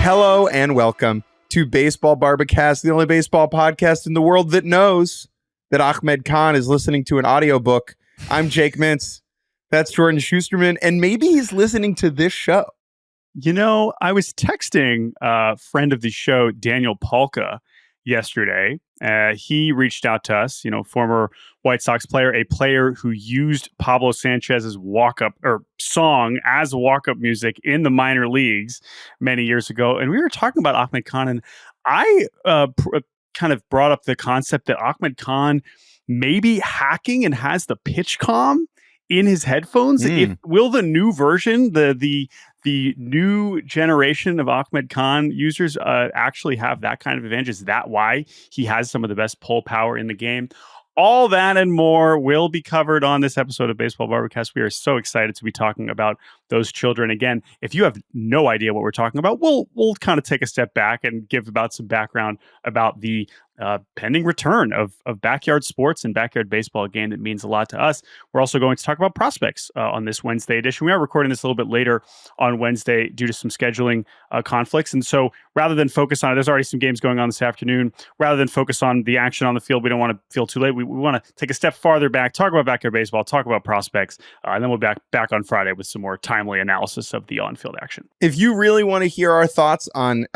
Hello and welcome to Baseball Barbacast, the only baseball podcast in the world that knows that Ahmed Khan is listening to an audiobook. I'm Jake Mintz. That's Jordan Shusterman, and maybe he's listening to this show. You know, I was texting a friend of the show, Daniel Palka, yesterday. He reached out to us, former White Sox player, a player who used Pablo Sanchez's walk-up or song as walk-up music in the minor leagues many years ago. And we were talking about Ahmed Khan, and I kind of brought up the concept that Ahmed Khan may be hacking and has the pitch comm in his headphones. Will the new version, the new generation of Ahmed Khan users actually have that kind of advantage? Is that why he has some of the best pull power in the game? All that and more will be covered on this episode of Baseball Barbacast. We are so excited to be talking about those children. Again, if you have no idea what we're talking about, we'll kind of take a step back and give about some background about the pending return of backyard sports and backyard baseball, a game that means a lot to us. We're also going to talk about prospects on this Wednesday edition. We are recording this a little bit later on Wednesday due to some scheduling conflicts. And so rather than focus on it, there's already some games going on this afternoon. Rather than focus on the action on the field, we don't want to feel too late. We want to take a step farther back, talk about backyard baseball, talk about prospects, and then we'll be back on Friday with some more timely analysis of the on-field action. If you really want to hear our thoughts on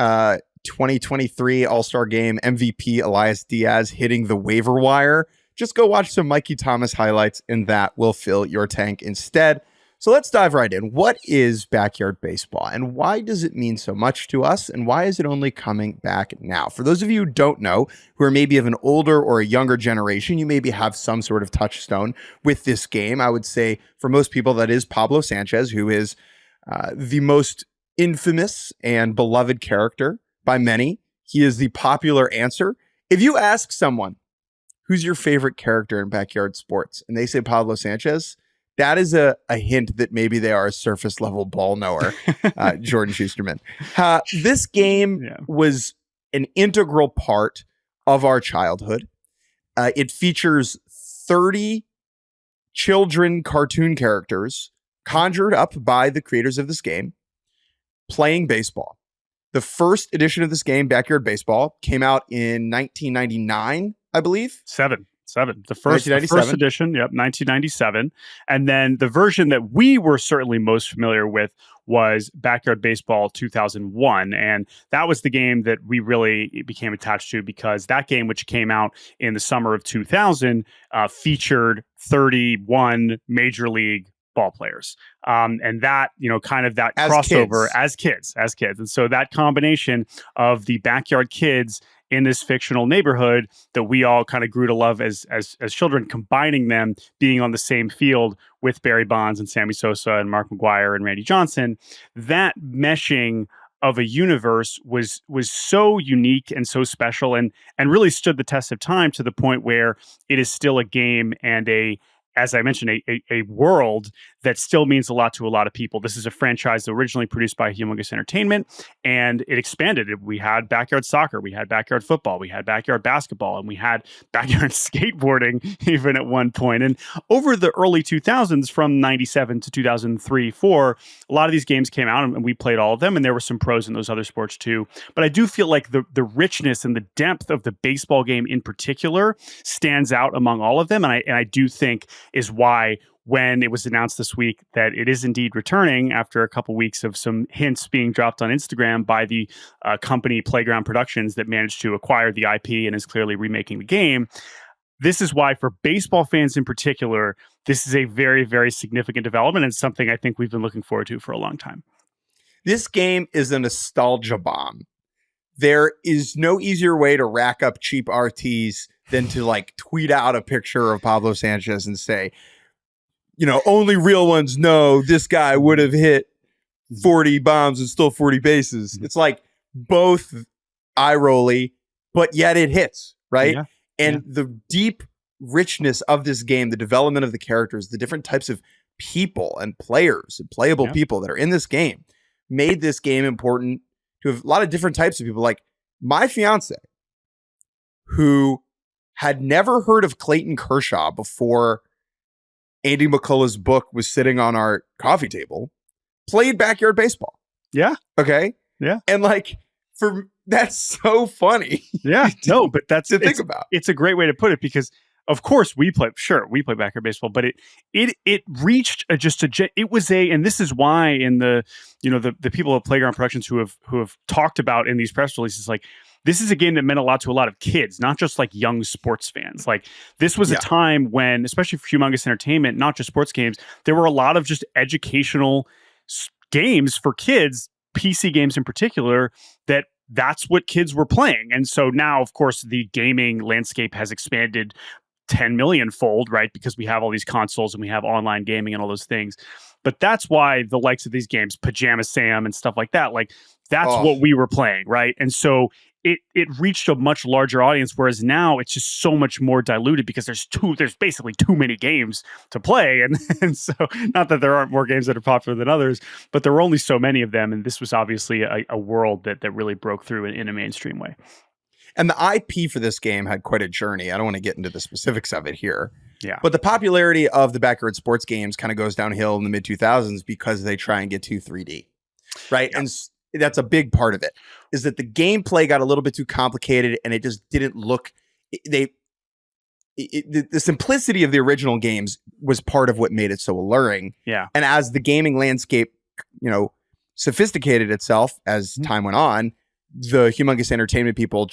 2023 All-Star Game MVP Elias Diaz hitting the waiver wire, just go watch some Mikey Thomas highlights, and that will fill your tank instead. So let's dive right in. What is backyard baseball, and why does it mean so much to us, and why is it only coming back now? For those of you who don't know, who are maybe of an older or a younger generation, you maybe have some sort of touchstone with this game. I would say for most people that is Pablo Sanchez, who is the most infamous and beloved character by many. He is the popular answer. If you ask someone, who's your favorite character in backyard sports, and they say Pablo Sanchez, that is a hint that maybe they are a surface level ball knower, Jordan Shusterman. This game was an integral part of our childhood. It features 30 children cartoon characters conjured up by the creators of this game playing baseball. The first edition of this game, Backyard Baseball, came out in 1999, I believe. Seven. The first edition, 1997. And then the version that we were certainly most familiar with was Backyard Baseball 2001. And that was the game that we really became attached to because that game, which came out in the summer of 2000, featured 31 major league ball players. And that, kind of that as crossover kids. as kids. And so that combination of the backyard kids in this fictional neighborhood that we all kind of grew to love as children, combining them being on the same field with Barry Bonds and Sammy Sosa and Mark McGwire and Randy Johnson, that meshing of a universe was so unique and so special and really stood the test of time to the point where it is still a game and as I mentioned, a world that still means a lot to a lot of people. This is a franchise originally produced by Humongous Entertainment, and it expanded. We had backyard soccer, we had backyard football, we had backyard basketball, and we had backyard skateboarding even at one point. And over the early 2000s, from 97 to 2003, 4, a lot of these games came out, and we played all of them, and there were some pros in those other sports too. But I do feel like the richness and the depth of the baseball game in particular stands out among all of them, and I do think is why when it was announced this week that it is indeed returning after a couple weeks of some hints being dropped on Instagram by the company Playground Productions that managed to acquire the IP and is clearly remaking the game. This is why for baseball fans in particular, this is a very, very significant development and something I think we've been looking forward to for a long time. This game is a nostalgia bomb. There is no easier way to rack up cheap RTs than to tweet out a picture of Pablo Sanchez and say, only real ones know this guy would have hit 40 bombs and stole 40 bases. It's both eye-rolly, but yet it hits, right? Yeah. And the deep richness of this game, the development of the characters, the different types of people and players and playable people that are in this game made this game important to a lot of different types of people. Like my fiance, who had never heard of Clayton Kershaw before Andy McCullough's book was sitting on our coffee table, played backyard baseball. Yeah. Okay. Yeah. And like, that's so funny. Yeah. No, but that's to think about. It's a great way to put it, because of course we play backyard baseball, but it reached it was and this is why in the the people at Playground Productions who have talked about in these press releases, like, this is a game that meant a lot to a lot of kids, not just like young sports fans. Like, this was a time when, especially for Humongous Entertainment, not just sports games, there were a lot of just educational games for kids, PC games in particular, that's what kids were playing. And so now, of course, the gaming landscape has expanded 10 million fold, right? Because we have all these consoles and we have online gaming and all those things. But that's why the likes of these games, Pajama Sam and stuff like that, like, that's what we were playing, right? And so it reached a much larger audience, whereas now it's just so much more diluted because there's basically too many games to play. And so, not that there aren't more games that are popular than others, but there were only so many of them. And this was obviously a world that really broke through in a mainstream way. And the IP for this game had quite a journey. I don't want to get into the specifics of it here. Yeah. But the popularity of the backyard sports games kind of goes downhill in the mid 2000s because they try and get too 3D. Right. Yeah. And that's a big part of it, is that the gameplay got a little bit too complicated and it just didn't look, the simplicity of the original games was part of what made it so alluring. Yeah. And as the gaming landscape, sophisticated itself as time went on, the Humongous Entertainment people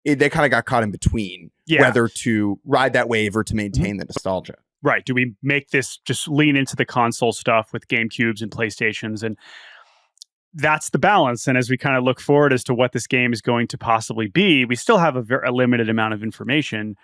they kind of got caught in between whether to ride that wave or to maintain the nostalgia. Right. Do we make this just lean into the console stuff with GameCubes and PlayStations? And that's the balance. And as we kind of look forward as to what this game is going to possibly be, we still have a limited amount of information,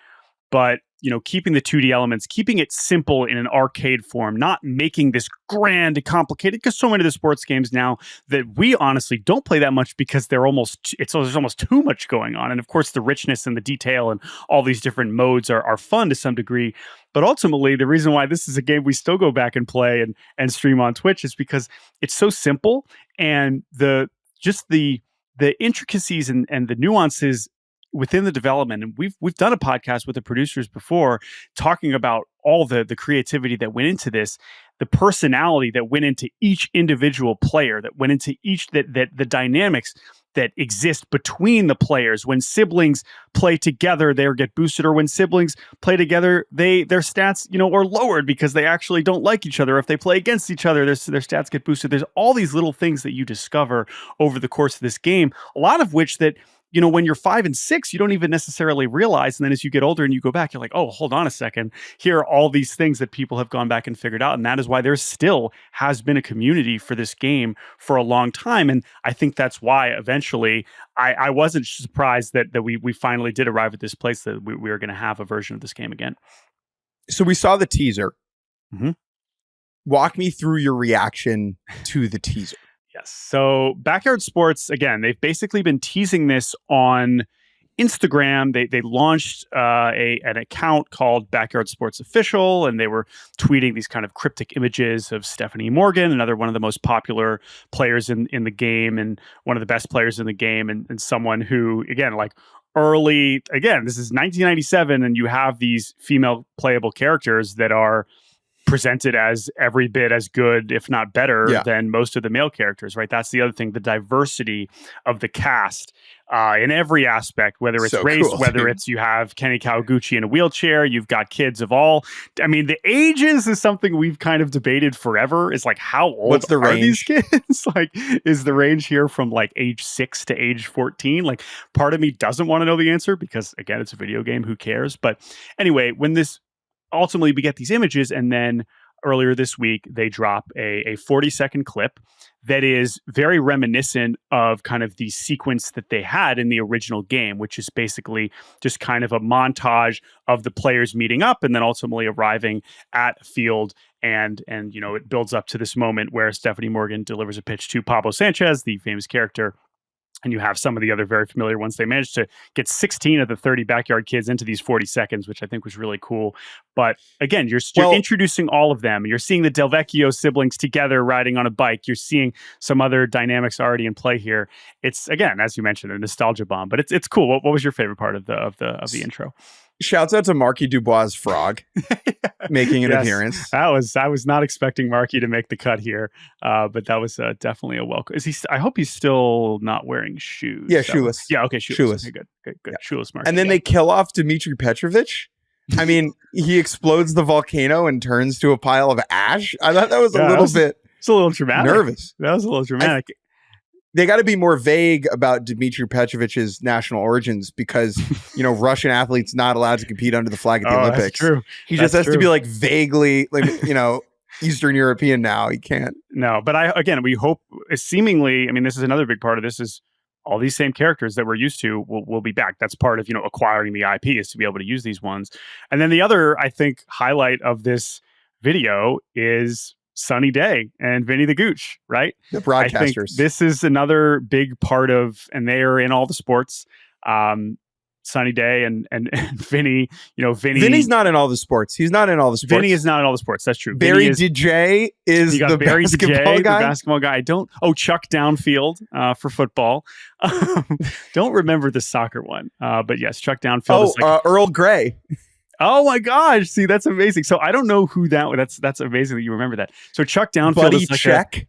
but keeping the 2D elements, keeping it simple in an arcade form, not making this grand and complicated, because so many of the sports games now that we honestly don't play that much because there's almost too much going on. And of course, the richness and the detail and all these different modes are fun to some degree. But ultimately, the reason why this is a game we still go back and play and stream on Twitch is because it's so simple, and the intricacies and the nuances within the development. And we've done a podcast with the producers before talking about all the creativity that went into this, the personality that went into each individual player, that went into the dynamics that exist between the players. When siblings play together, they get boosted, or when siblings play together, their stats, are lowered because they actually don't like each other. If they play against each other, their stats get boosted. There's all these little things that you discover over the course of this game, a lot of which that when you're 5 and 6, you don't even necessarily realize. And then as you get older and you go back, you're like, oh, hold on a second. Here are all these things that people have gone back and figured out. And that is why there still has been a community for this game for a long time. And I think that's why eventually I wasn't surprised that we finally did arrive at this place that we were going to have a version of this game again. So we saw the teaser. Mm-hmm. Walk me through your reaction to the teaser. Yes. So Backyard Sports, again, they've basically been teasing this on Instagram. They launched an account called Backyard Sports Official, and they were tweeting these kind of cryptic images of Stephanie Morgan, another one of the most popular players in the game and one of the best players in the game, and someone who, again, like this is 1997, and you have these female playable characters that are presented as every bit as good, if not better, than most of the male characters, right? That's the other thing, the diversity of the cast in every aspect, whether it's race, whether it's you have Kenny Kawaguchi in a wheelchair, you've got kids of all. I mean, the ages is something we've kind of debated forever. Is like, how old are these kids? Like, is the range here from like age 6 to age 14? Like, part of me doesn't want to know the answer because, again, it's a video game. Who cares? But anyway, ultimately, we get these images, and then earlier this week, they drop a 40-second clip that is very reminiscent of kind of the sequence that they had in the original game, which is basically just kind of a montage of the players meeting up and then ultimately arriving at a field. And it builds up to this moment where Stephanie Morgan delivers a pitch to Pablo Sanchez, the famous character. And you have some of the other very familiar ones. They managed to get 16 of the 30 backyard kids into these 40 seconds, which I think was really cool. But again, you're introducing all of them. You're seeing the Del Vecchio siblings together riding on a bike. You're seeing some other dynamics already in play here. It's, again, as you mentioned, a nostalgia bomb, but it's cool. What was your favorite part of the intro? Shouts out to Marky Dubois' frog making an appearance. I was not expecting Marky to make the cut here, but that was definitely a welcome. I hope he's still not wearing shoes. Yeah, shoeless. Okay, shoeless. Okay, good. Yeah. Shoeless Marky. And then they kill off Dmitry Petrovich. I mean, he explodes the volcano and turns to a pile of ash. I thought that was a little bit. It's a little dramatic. Nervous. That was a little dramatic. They got to be more vague about Dmitry Petrovich's national origins because, Russian athletes not allowed to compete under the flag at the Olympics. That's true. He just has to be like vaguely, Eastern European now. He can't. No, but we hope seemingly, I mean, this is another big part of this is all these same characters that we're used to will be back. That's part of, acquiring the IP is to be able to use these ones. And then the other, I think, highlight of this video is Sunny Day and Vinny the Gooch, right? The broadcasters. I think this is another big part of, and they are in all the sports. Sunny Day and Vinny, Vinny's not in all the sports. He's not in all the sports. Vinny is not in all the sports. That's true. Barry DJ is the basketball guy. The basketball guy. Chuck Downfield for football. Don't remember the soccer one. But yes, Chuck Downfield. Earl Grey. Oh my gosh! See, that's amazing. So I don't know who that's amazing that you remember that. So Chuck Downfield Buddy is like Check.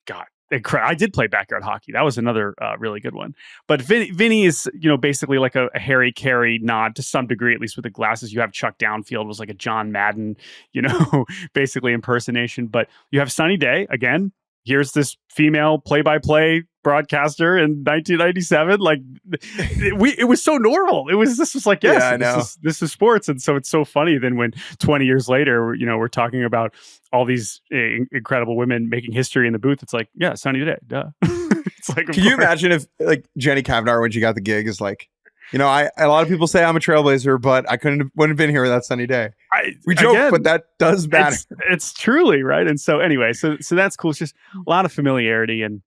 God, I did play backyard hockey. That was another really good one. But Vinny is basically like a Harry Carey nod to some degree, at least with the glasses. You have Chuck Downfield was like a John Madden, basically impersonation. But you have Sunny Day again. Here's this female play-by-play broadcaster in 1997. Like it was so normal. This was like, yes, I know. This is sports. And so it's so funny then when 20 years later, we're talking about all these incredible women making history in the booth. It's like, yeah, Sunny Day. Duh. It's like, can you imagine if like Jenny Kavanaugh, when she got the gig, is like, a lot of people say I'm a trailblazer, but I wouldn't have been here without Sunny Day. We joke, but that does matter. It's truly right. And so anyway, so that's cool. It's just a lot of familiarity, and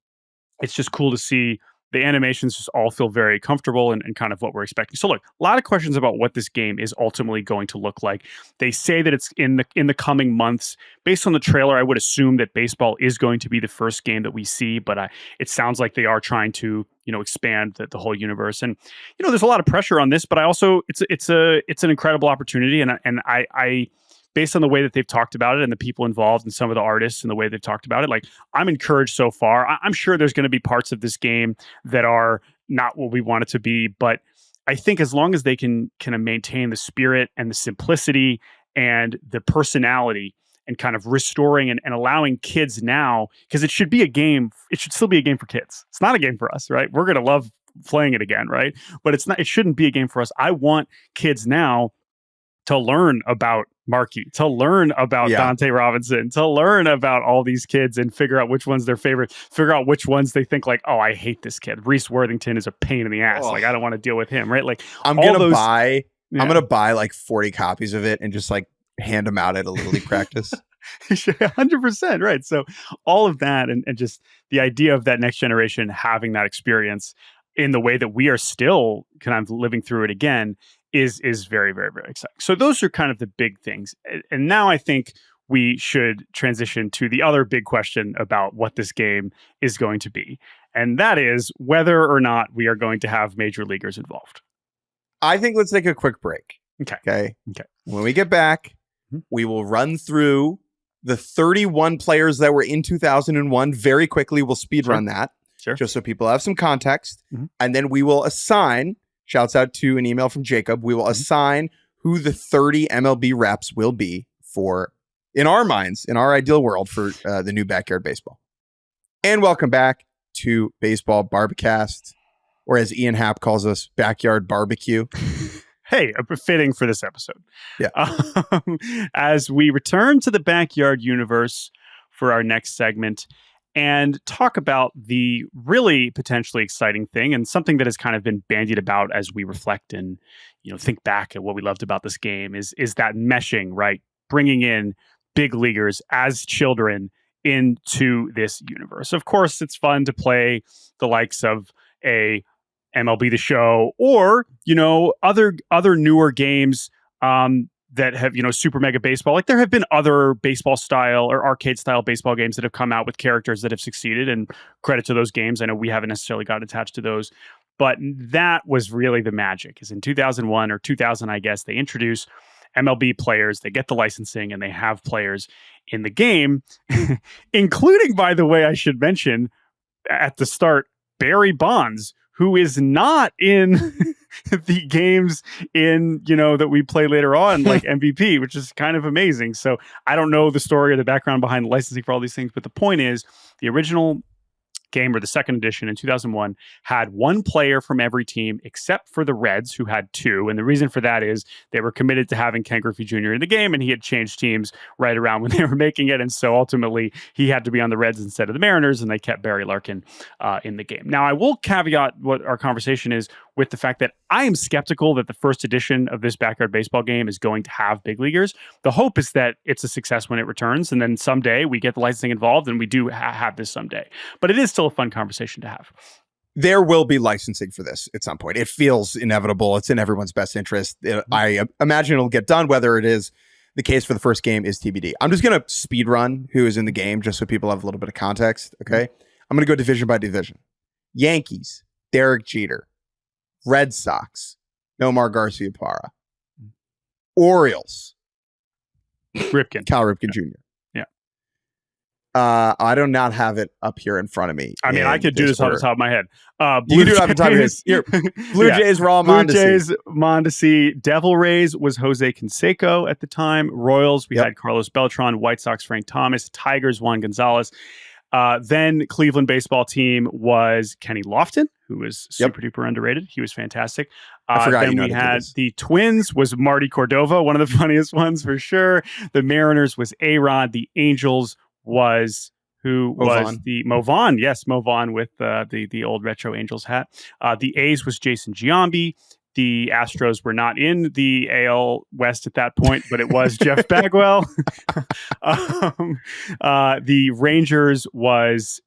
it's just cool to see the animations just all feel very comfortable and kind of what we're expecting. So look, a lot of questions about what this game is ultimately going to look like. They say that it's in the coming months. Based on the trailer, I would assume that baseball is going to be the first game that we see, but it sounds like they are trying to expand the whole universe. And there's a lot of pressure on this, but I also it's an incredible opportunity, and I based on the way that they've talked about it and the people involved and some of the artists and the way they've talked about it, like I'm encouraged so far. I'm sure there's going to be parts of this game that are not what we want it to be, but I think as long as they can kind of maintain the spirit and the simplicity and the personality and kind of restoring and allowing kids now, because it should be a game. It should still be a game for kids. It's not a game for us, right? We're going to love playing it again, right? But it shouldn't be a game for us. I want kids now to learn about Marky, to learn about Dante Robinson, to learn about all these kids and figure out which one's their favorite, figure out which ones they think like, oh, I hate this kid. Reese Worthington is a pain in the ass. Like, I don't want to deal with him, right? Like, I'm going to buy like 40 copies of it and just like hand them out at a Little League practice. 100%. Right. So all of that and just the idea of that next generation having that experience in the way that we are still kind of living through it again is very, very, very exciting. So those are kind of the big things. And now I think we should transition to the other big question about what this game is going to be. And that is whether or not we are going to have major leaguers involved. I think let's take a quick break. Okay. When we get back, we will run through the 31 players that were in 2001 very quickly. We'll speed run that. Just so people have some context. And then we will assign, shouts out to an email from Jacob, we will assign who the 30 MLB reps will be for, in our minds, in our ideal world, for the new Backyard Baseball. And welcome back to Baseball Barbacast, or as Ian Happ calls us, Backyard Barbecue. Hey, fitting for this episode. Yeah. As we return to the Backyard universe for our next segment, and talk about the really potentially exciting thing and something that has kind of been bandied about as we reflect and, think back at what we loved about this game is that meshing, right? Bringing in big leaguers as children into this universe. Of course, it's fun to play the likes of a MLB The Show or, other newer games, that have, Super Mega Baseball. Like there have been other baseball style or arcade style baseball games that have come out with characters that have succeeded, and credit to those games. I know we haven't necessarily got attached to those, But that was really the magic, is in 2001 or 2000, I guess, they introduce MLB players, they get the licensing, and they have players in the game, including, by the way, I should mention at the start, Barry Bonds, who is not in the games that we play later on, like MVP, which is kind of amazing. So I don't know the story or the background behind the licensing for all these things, but the point is the original game, or the second edition in 2001, had one player from every team except for the Reds, who had two. And the reason for that is they were committed to having Ken Griffey Jr. in the game, and he had changed teams right around when they were making it. And so ultimately he had to be on the Reds instead of the Mariners, and they kept Barry Larkin in the game. Now, I will caveat what our conversation is with the fact that I am skeptical that the first edition of this backyard baseball game is going to have big leaguers. The hope is that it's a success when it returns, and then someday we get the licensing involved and we do have this someday. But it is still a fun conversation to have. There will be licensing for this at some point. It feels inevitable. It's in everyone's best interest. I imagine it'll get done. Whether it is the case for the first game is TBD. I'm just going to speed run who is in the game just so people have a little bit of context. Okay. I'm going to go division by division. Yankees, Derek Jeter. Red Sox, Nomar Garciaparra. Orioles, Cal Ripken Jr. Yeah. I do not have it up here in front of me. I mean, I could do this off the top of my head. You do have it on top of your head. Blue Jays, Raul Mondesi. Blue Jays, Mondesi. Devil Rays was Jose Canseco at the time. Royals, we had Carlos Beltran. White Sox, Frank Thomas. Tigers, Juan Gonzalez. Then Cleveland baseball team was Kenny Lofton, who was super duper underrated. He was fantastic. Then we had the Twins was Marty Cordova, one of the funniest ones for sure. The Mariners was A-Rod. The Angels was Mo Vaughn. Yes, Mo Vaughn with the old retro Angels hat. The A's was Jason Giambi. The Astros were not in the AL West at that point, but it was Jeff Bagwell. The Rangers was...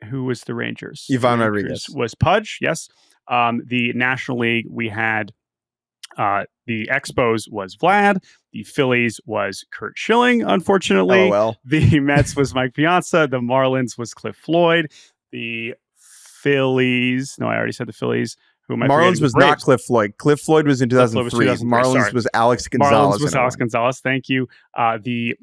Who was the Rangers? Ivan Rodriguez. Was Pudge, yes. The National League, we had the Expos was Vlad. The Phillies was Kurt Schilling, unfortunately. LOL. The Mets was Mike Piazza. The Marlins was Cliff Floyd. The Phillies... No, I already said the Phillies. Marlins was not Cliff Floyd. Cliff Floyd was in 2003. Marlins was Alex Gonzalez. Marlins was Alex Gonzalez. Thank you. The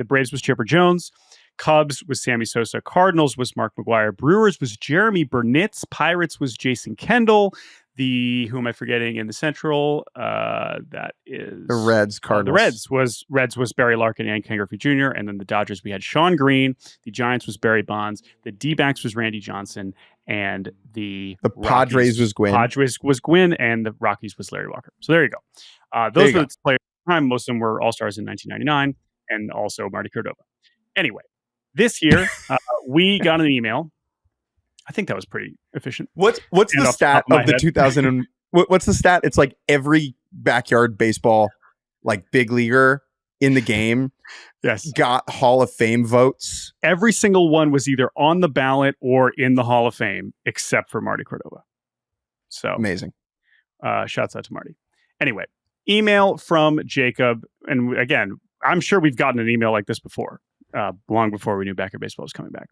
Braves was Chipper Jones. Cubs was Sammy Sosa. Cardinals was Mark McGwire. Brewers was Jeremy Burnitz. Pirates was Jason Kendall. Who am I forgetting in the Central? That is the Reds. Cardinals. The Reds was Barry Larkin and Ken Griffey Jr. And then the Dodgers, we had Sean Green. The Giants was Barry Bonds. The D-backs was Randy Johnson. And the Padres was Gwynn. And the Rockies was Larry Walker. So there you go. Those were the players at the time. Most of them were All-Stars in 1999 and also Marty Cordova. Anyway, this year, we got an email. I think that was pretty efficient. What's the stat of the 2000? What's the stat? It's like every backyard baseball, like big leaguer in the game, got Hall of Fame votes. Every single one was either on the ballot or in the Hall of Fame, except for Marty Cordova. So amazing. Shouts out to Marty. Anyway, email from Jacob, and again, I'm sure we've gotten an email like this before, long before we knew backyard baseball was coming back.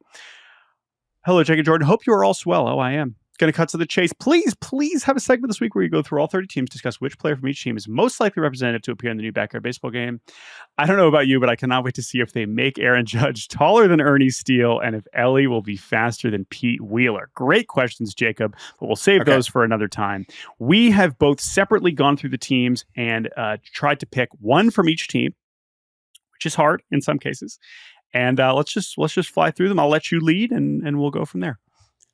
Hello, Jake and Jordan. Hope you are all swell. Oh, I am. Going to cut to the chase. Please have a segment this week where you go through all 30 teams, discuss which player from each team is most likely representative to appear in the new backyard baseball game. I don't know about you, but I cannot wait to see if they make Aaron Judge taller than Ernie Steele and if Ellie will be faster than Pete Wheeler. Great questions, Jacob, but we'll save those for another time. We have both separately gone through the teams and tried to pick one from each team, which is hard in some cases. And let's just fly through them. I'll let you lead, and we'll go from there.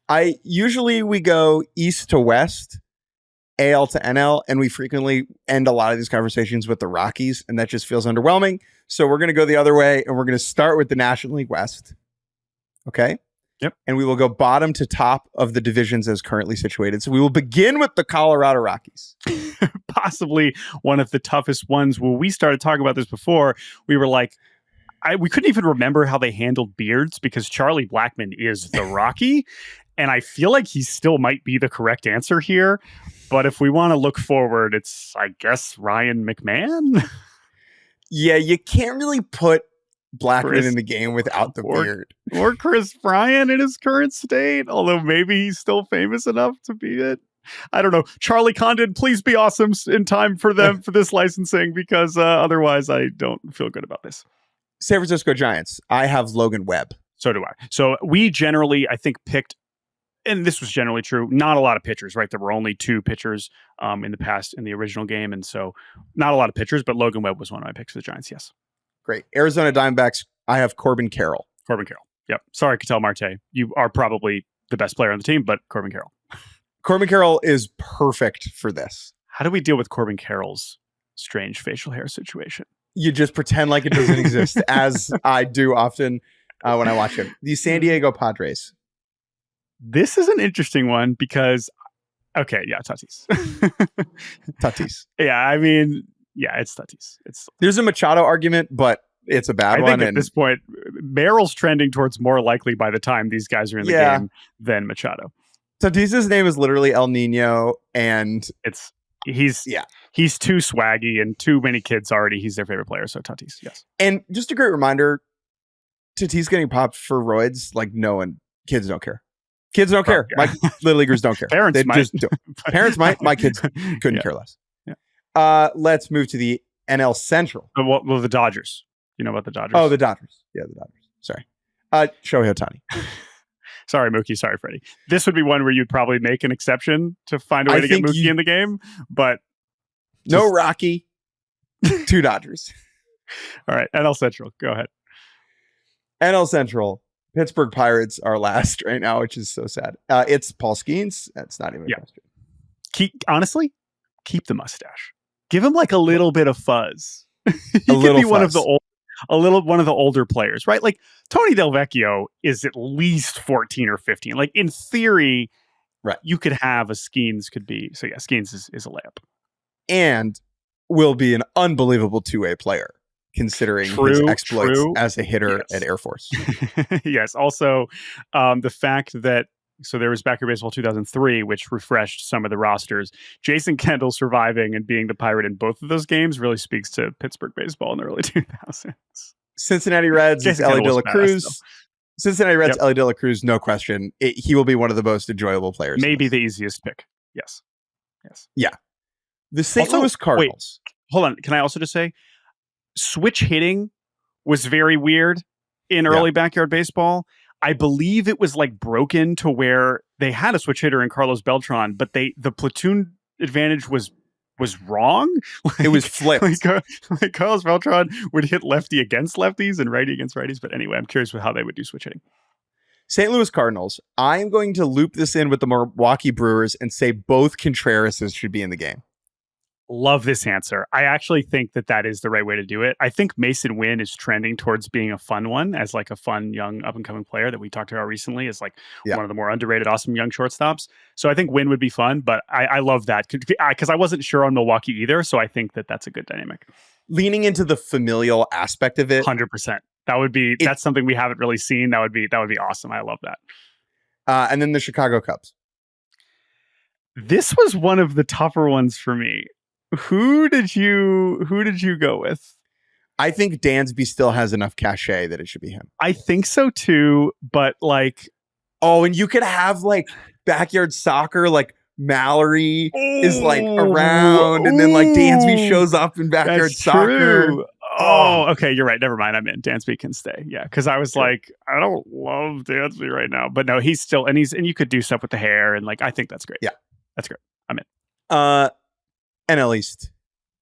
We go east to west, AL to NL, and we frequently end a lot of these conversations with the Rockies, and that just feels underwhelming. So we're going to go the other way, and we're going to start with the National League West. Okay? Yep. And we will go bottom to top of the divisions as currently situated. So we will begin with the Colorado Rockies. Possibly one of the toughest ones. When we started talking about this before, we were like, we couldn't even remember how they handled beards because Charlie Blackmon is the Rocky. And I feel like he still might be the correct answer here. But if we want to look forward, it's, I guess, Ryan McMahon. Yeah, you can't really put Blackman in the game without the beard. Or Chris Bryant in his current state, although maybe he's still famous enough to be it. I don't know. Charlie Condon, please be awesome in time for them for this licensing, because otherwise I don't feel good about this. San Francisco Giants. I have Logan Webb. So do I. So we generally, I think, picked, and this was generally true, not a lot of pitchers, right? There were only 2 pitchers in the past in the original game. And so not a lot of pitchers, but Logan Webb was one of my picks for the Giants. Yes. Great. Arizona Diamondbacks. I have Corbin Carroll. Corbin Carroll. Yep. Sorry, Ketel Marte. You are probably the best player on the team, but Corbin Carroll. Corbin Carroll is perfect for this. How do we deal with Corbin Carroll's strange facial hair situation? You just pretend like it doesn't exist, as I do often when I watch him. The San Diego Padres. This is an interesting one because, okay, yeah, Tatis. Tatis. Yeah, I mean, yeah, it's Tatis. There's a Machado argument, but it's a bad one. I think at this point, Merrill's trending towards more likely by the time these guys are in the game than Machado. Tatis's name is literally El Nino, and he's too swaggy, and too many kids already. He's their favorite player, so Tatis, yes. And just a great reminder, Tatis getting popped for roids, like kids don't care. Kids don't care. Yeah. My little leaguers don't care. Parents might. Just don't. Parents might. My kids couldn't care less. Yeah. Let's move to the NL Central. Well, the Dodgers. You know about the Dodgers? Oh, the Dodgers. Yeah, the Dodgers. Sorry. Shohei Ohtani. Sorry, Mookie. Sorry, Freddie. This would be one where you'd probably make an exception to find a way to get Mookie in the game, but no Rocky. 2 Dodgers. All right, NL Central. Go ahead. NL Central. Pittsburgh Pirates are last right now, which is so sad. It's Paul Skeens. That's not even a question. Honestly, keep the mustache. Give him like a little bit of fuzz. He could be one of the older players, right? Like Tony Del Vecchio is at least 14 or 15. Like in theory, right, you could have a Skeens could be. So yeah, Skeens is a layup. And will be an unbelievable 2-way player, considering his exploits as a hitter at Air Force. Yes. Also, the fact that, so there was Backyard Baseball 2003, which refreshed some of the rosters. Jason Kendall surviving and being the Pirate in both of those games really speaks to Pittsburgh baseball in the early 2000s. Cincinnati Reds is Ellie De La Cruz. Cincinnati Reds, Ellie De La Cruz, no question. He will be one of the most enjoyable players. Maybe the easiest pick. Yes. Yeah. The St. Louis Cardinals. Wait, hold on. Can I also just say, switch hitting was very weird in early Backyard Baseball. I believe it was like broken to where they had a switch hitter in Carlos Beltran, but the platoon advantage was wrong. It was flipped. Like Carlos Beltran would hit lefty against lefties and righty against righties. But anyway, I'm curious with how they would do switch hitting. St. Louis Cardinals. I am going to loop this in with the Milwaukee Brewers and say both Contrerases should be in the game. Love this answer. I actually think that is the right way to do it. I think Mason Wynn is trending towards being a fun one, as like a fun young up and coming player that we talked about recently as like one of the more underrated, awesome young shortstops. So I think Wynn would be fun, but I love that because I wasn't sure on Milwaukee either. So I think that's a good dynamic. Leaning into the familial aspect of it. 100%. That's something we haven't really seen. That would be awesome. I love that. And then the Chicago Cubs. This was one of the tougher ones for me. Who did you go with? I think Dansby still has enough cachet that it should be him. I think so too, but like, and you could have like backyard soccer, like Mallory is like around, and then like Dansby shows up in backyard soccer. True. Oh, okay, you're right. Never mind. I'm in. Dansby can stay. Yeah, because I was like, I don't love Dansby right now, but no, he's still and you could do stuff with the hair, and like I think that's great. Yeah, that's great. I'm in. NL East.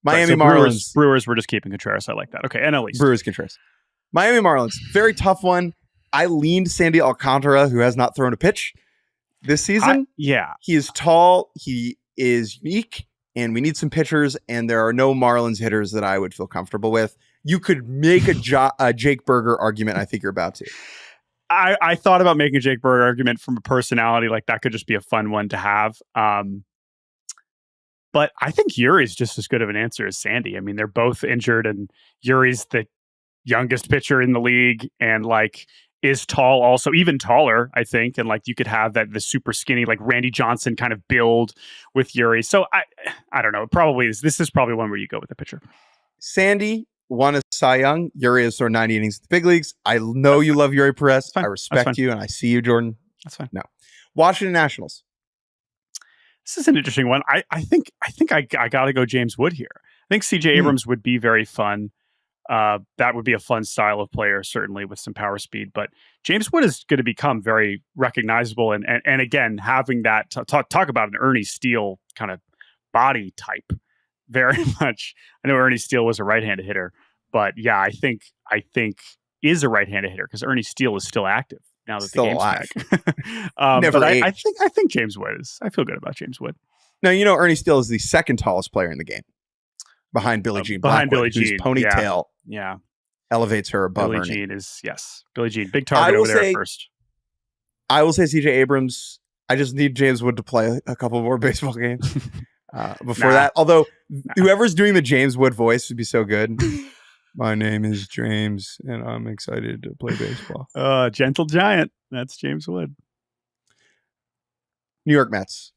Miami Marlins. Brewers were just keeping Contreras. I like that. Okay, NL East. Brewers, Contreras. Miami Marlins. Very tough one. I leaned Sandy Alcantara, who has not thrown a pitch this season. He is tall. He is unique. And we need some pitchers. And there are no Marlins hitters that I would feel comfortable with. You could make a Jake Berger argument. I think you're about to. I thought about making a Jake Berger argument from a personality. Like that could just be a fun one to have. But I think Yuri's just as good of an answer as Sandy. I mean, they're both injured, and Yuri's the youngest pitcher in the league, and like is tall, also even taller, I think. And like you could have the super skinny, like Randy Johnson kind of build with Yuri. So I don't know. This is probably one where you go with the pitcher. Sandy, won a Cy Young. Uri has thrown 90 innings in the big leagues. I know you love Uri Perez. I respect you, and I see you, Jordan. That's fine. No. Washington Nationals. This is an interesting one. I think I got to go James Wood here. I think CJ Abrams would be very fun. That would be a fun style of player, certainly with some power speed. But James Wood is going to become very recognizable. And again, having that talk about an Ernie Steele kind of body type, very much. I know Ernie Steele was a right-handed hitter, but yeah, I think is a right-handed hitter because Ernie Steele is still active now that still the game's alive. back. Never but ate. I think James Wood is. I feel good about James Wood. Now, Ernie Steele is the second tallest player in the game, behind Billie Jean Blackwood, Billie Jean, whose ponytail elevates her above Billie Ernie. Jean is, yes. Billie Jean, big target over there at first. I will say CJ Abrams. I just need James Wood to play a couple more baseball games before that. Although whoever's doing the James Wood voice would be so good. My name is James, and I'm excited to play baseball. Gentle Giant. That's James Wood. New York Mets.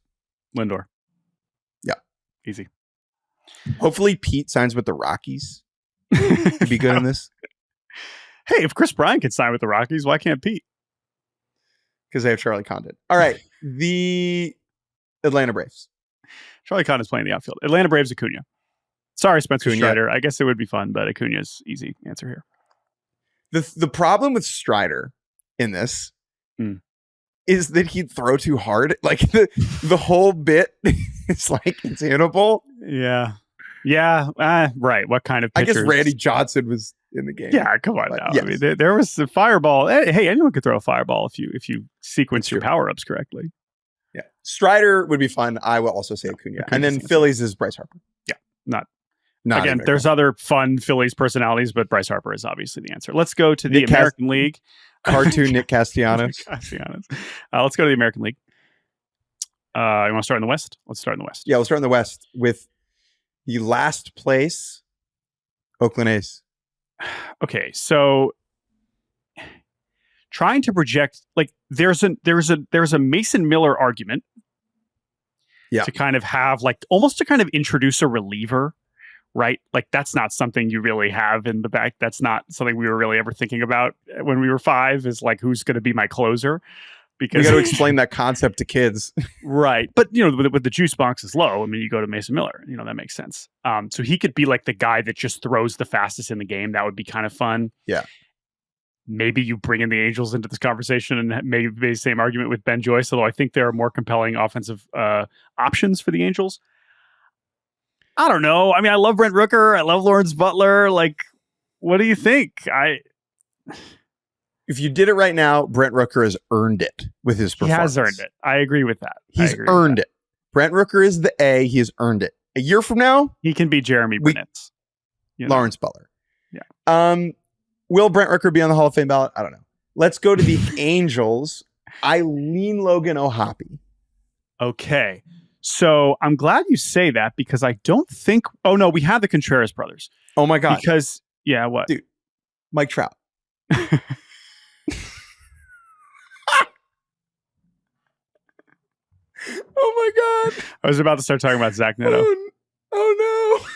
Lindor. Yeah. Easy. Hopefully Pete signs with the Rockies. He'd be good in this. Hey, if Chris Bryant can sign with the Rockies, why can't Pete? Because they have Charlie Condon. All right. The Atlanta Braves. Charlie Condon's playing the outfield. Atlanta Braves, Acuna. Sorry, Spencer Acuna. Strider. I guess it would be fun, but Acuna's easy answer here. The problem with Strider in this is that he'd throw too hard. Like the whole bit is like it's hittable. Yeah. Yeah. Right. What kind of pitchers? I guess Randy Johnson was in the game. Yeah, come on now. Yes. I mean, there was a fireball. Hey, anyone could throw a fireball if you sequence your power-ups correctly. Yeah. Strider would be fun. I will also say Acuna. And then Phillies is Bryce Harper. Yeah. Not again, even there's other fun Phillies personalities, but Bryce Harper is obviously the answer. Let's go to the American League. Cartoon Nick Castellanos. Let's go to the American League. You want to start in the West? Let's start in the West. Yeah, we'll start in the West with the last place Oakland A's. Okay, so trying to project, like there's a Mason Miller argument to kind of have like almost to kind of introduce a reliever, right? Like that's not something you really have in the back. That's not something we were really ever thinking about when we were 5 is like, who's going to be my closer? Because you got to explain that concept to kids. Right. But, with the juice box is low, I mean, you go to Mason Miller, that makes sense. So he could be like the guy that just throws the fastest in the game. That would be kind of fun. Yeah. Maybe you bring in the Angels into this conversation and maybe the same argument with Ben Joyce, although I think there are more compelling offensive options for the Angels. I don't know. I mean, I love Brent Rooker. I love Lawrence Butler. Like, what do you think? If you did it right now, Brent Rooker has earned it with his performance. He has earned it. I agree with that. He's earned it. Brent Rooker is the A. He has earned it. A year from now, he can be Jeremy Burnett. Lawrence Butler. Yeah. Will Brent Rooker be on the Hall of Fame ballot? I don't know. Let's go to the Angels. Eileen Logan O'Hoppe. Okay. So I'm glad you say that because I don't think... Oh, no, we have the Contreras brothers. Oh, my God. Because, yeah, what? Dude, Mike Trout. Oh, my God. I was about to start talking about Zach Neto. Oh, no.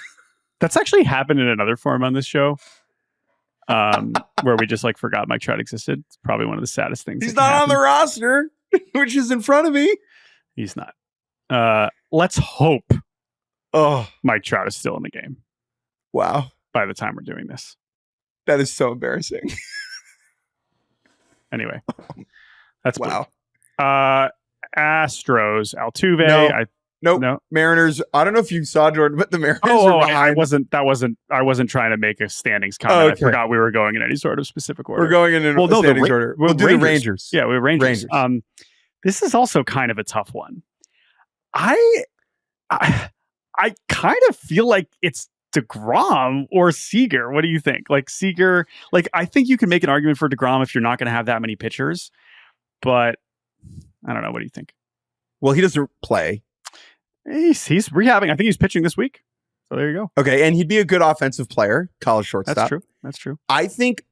That's actually happened in another form on this show. Where we just forgot Mike Trout existed. It's probably one of the saddest things. He's not on the roster, which is in front of me. He's not. Let's hope Mike Trout is still in the game. Wow. By the time we're doing this. That is so embarrassing. Anyway. That's wow. Astros, Altuve. No. Mariners. I don't know if you saw Jordan, but the Mariners I wasn't trying to make a standings comment. Okay. I forgot we were going in any sort of specific order. We're going in standings order. We'll do the Rangers. Yeah, we have Rangers. This is also kind of a tough one. I kind of feel like it's DeGrom or Seager. What do you think? Like Seager, I think you can make an argument for DeGrom if you're not going to have that many pitchers, but I don't know. What do you think? Well, he doesn't play. He's rehabbing. I think he's pitching this week. So there you go. Okay, and he'd be a good offensive player, college shortstop. That's true. I think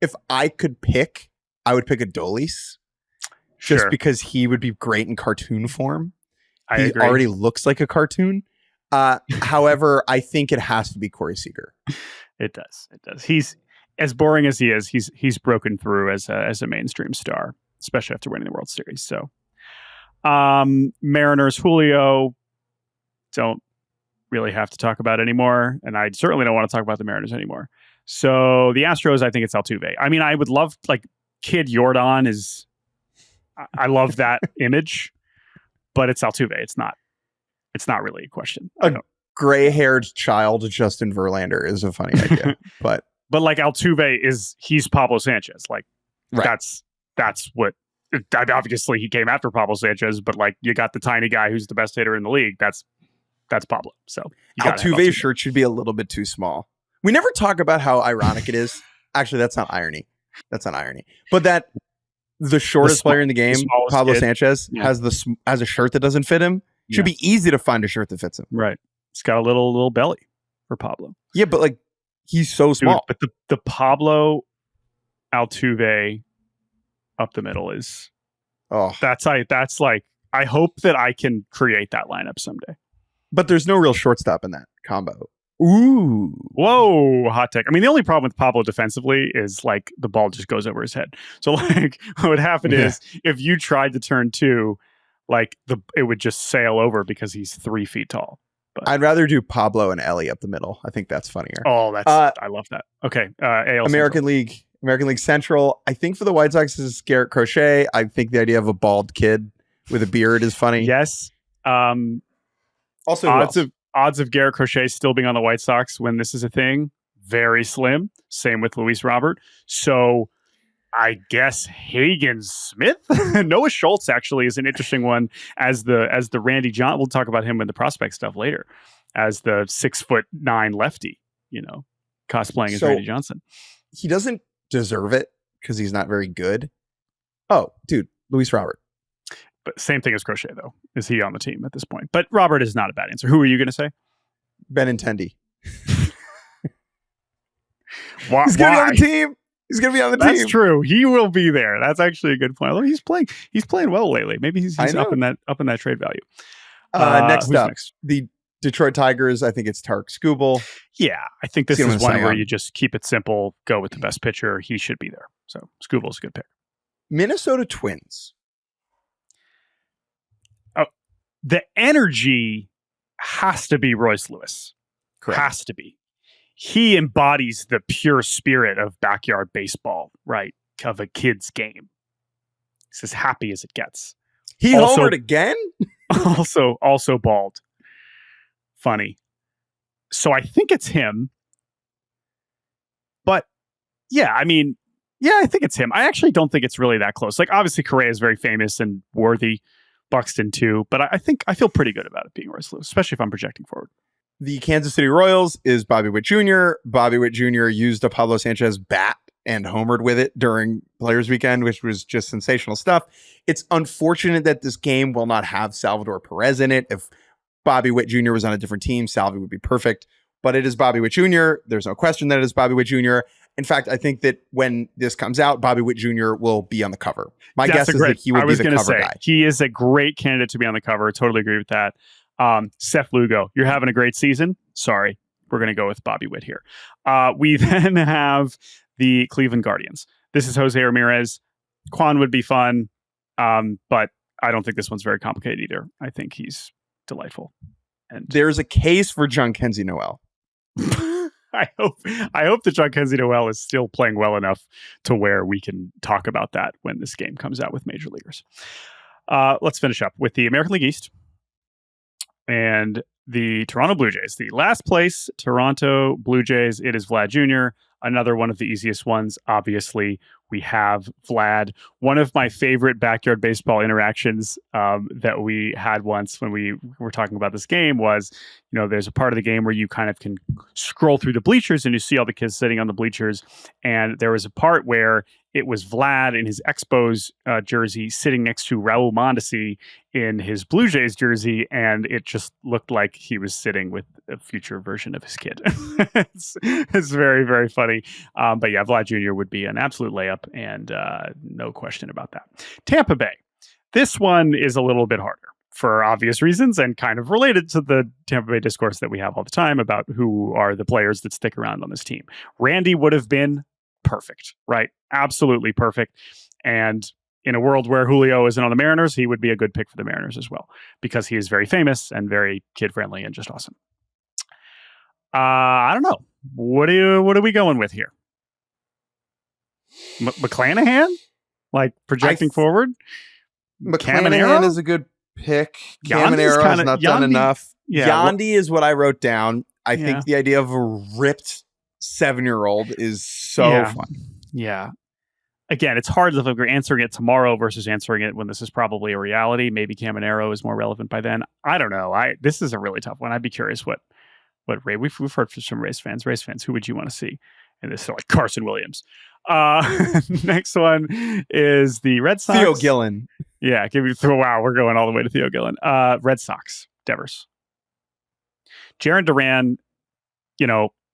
if I could pick, I would pick Adolis. Just because he would be great in cartoon form. I agree. Already looks like a cartoon. However, I think it has to be Corey Seager. It does. He's as boring as he is. He's broken through as a mainstream star, especially after winning the World Series. So, Mariners Julio don't really have to talk about anymore, and I certainly don't want to talk about the Mariners anymore. So the Astros, I think it's Altuve. I mean, I would love Kid Jordan is. I love that image, but it's Altuve. It's not really a question. A gray-haired child Justin Verlander is a funny idea, but Altuve he's Pablo Sanchez. Right. That's what. Obviously, he came after Pablo Sanchez, but you got the tiny guy who's the best hitter in the league. That's Pablo. So Altuve's shirt should be a little bit too small. We never talk about how ironic it is. Actually, that's not irony. But that the shortest player in the game, Pablo Sanchez, has a shirt that doesn't fit him. Should be easy to find a shirt that fits him. Right. It's got a little belly for Pablo. Yeah, but he's so small. Dude, but the Pablo Altuve up the middle is I hope that I can create that lineup someday. But there's no real shortstop in that combo. Ooh. Whoa, hot take. I mean, the only problem with Pablo defensively is the ball just goes over his head. So what would happen is if you tried to turn two, it would just sail over because he's 3 feet tall. But I'd rather do Pablo and Ellie up the middle. I think that's funnier. Oh, I love that. Okay. AL American League Central. I think for the White Sox is Garrett Crochet. I think the idea of a bald kid with a beard is funny. Yes. Also, odds of Garrett Crochet still being on the White Sox when this is a thing, very slim. Same with Luis Robert. So I guess Hagen Smith. Noah Schultz actually is an interesting one as the Randy John. We'll talk about him in the prospect stuff later, as the 6'9" lefty. Cosplaying as Randy Johnson. He doesn't deserve it because he's not very good. Oh, dude, Luis Robert. But same thing as Crochet, though. Is he on the team at this point? But Robert is not a bad answer. Who are you going to say? Benintendi. Why? He's going to be on the team. He's going to be on the team. That's true. He will be there. That's actually a good point. Although he's playing well lately. Maybe he's up in that trade value. Next up, the Detroit Tigers. I think it's Tarek Skubal. Yeah, I think this is one where you just keep it simple. Go with the best pitcher. He should be there. So Skubal's a good pick. Minnesota Twins. The energy has to be Royce Lewis. Correct. Has to be. He embodies the pure spirit of backyard baseball, right? Of a kid's game. He's as happy as it gets. He homered again? also bald. Funny. So I think it's him. But I think it's him. I actually don't think it's really that close. Obviously Correa is very famous and worthy. Buxton too, but I feel pretty good about it being Royce Lewis, especially if I'm projecting forward. The Kansas City Royals is Bobby Witt Jr. Bobby Witt Jr. used a Pablo Sanchez bat and homered with it during Players Weekend, which was just sensational stuff. It's unfortunate that this game will not have Salvador Perez in it. If Bobby Witt Jr. was on a different team, Salvi would be perfect, but it is Bobby Witt Jr. There's no question that it is Bobby Witt Jr. In fact, I think that when this comes out, Bobby Witt Jr. will be on the cover. My guess is that he will be the cover guy. He is a great candidate to be on the cover. Totally agree with that. Seth Lugo, you're having a great season. Sorry, we're going to go with Bobby Witt here. We then have the Cleveland Guardians. This is Jose Ramirez. Quan would be fun, but I don't think this one's very complicated either. I think he's delightful. And there's a case for Jhonkensy Noel. I hope that Jhonkensy Noel is still playing well enough to where we can talk about that when this game comes out with major leaguers. Let's finish up with the American League East and the Toronto Blue Jays. The last place Toronto Blue Jays. It is Vlad Jr., another one of the easiest ones. Obviously, we have Vlad. One of my favorite backyard baseball interactions that we had once when we were talking about this game was, there's a part of the game where you kind of can scroll through the bleachers and you see all the kids sitting on the bleachers. And there was a part where it was Vlad in his Expos jersey sitting next to Raul Mondesi in his Blue Jays jersey. And it just looked like he was sitting with a future version of his kid. It's very, very funny. But yeah, Vlad Jr. would be an absolute layup and no question about that. Tampa Bay. This one is a little bit harder for obvious reasons and kind of related to the Tampa Bay discourse that we have all the time about who are the players that stick around on this team. Randy would have been perfect, right? Absolutely perfect. And in a world where Julio isn't on the Mariners, he would be a good pick for the Mariners as well, because he is very famous and very kid-friendly and just awesome. I don't know. What are we going with here? McClanahan? Like projecting forward? McClanahan is a good pick. Caminero has not done enough. Yeah, Yandy is what I wrote down. I think the idea of a ripped 7-year-old is so fun. Yeah. Again, it's hard if we're answering it tomorrow versus answering it when this is probably a reality. Maybe Caminero is more relevant by then. I don't know. This is a really tough one. I'd be curious what Ray. We've heard from some Rays fans. Who would you want to see in this? So like Carson Williams. Next one is the Red Sox. Theo Gillen. Yeah, wow, we're going all the way to Theo Gillen. Red Sox. Devers. Jaron Duran,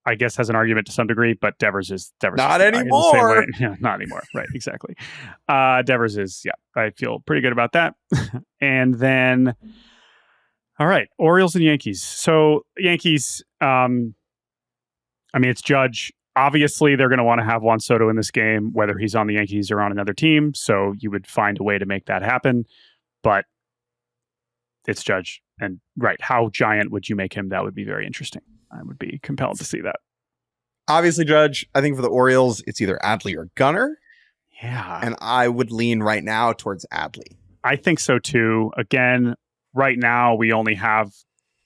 I guess has an argument to some degree, but Devers is not anymore. Yeah, not anymore. Right, exactly. Devers is, I feel pretty good about that. And then, all right, Orioles and Yankees. So Yankees, it's Judge. Obviously, they're going to want to have Juan Soto in this game, whether he's on the Yankees or on another team. So you would find a way to make that happen. But it's Judge. And right, how giant would you make him? That would be very interesting. I would be compelled to see that. Obviously, Judge, I think for the Orioles, it's either Adley or Gunnar. Yeah. And I would lean right now towards Adley. I think so, too. Again, right now, we only have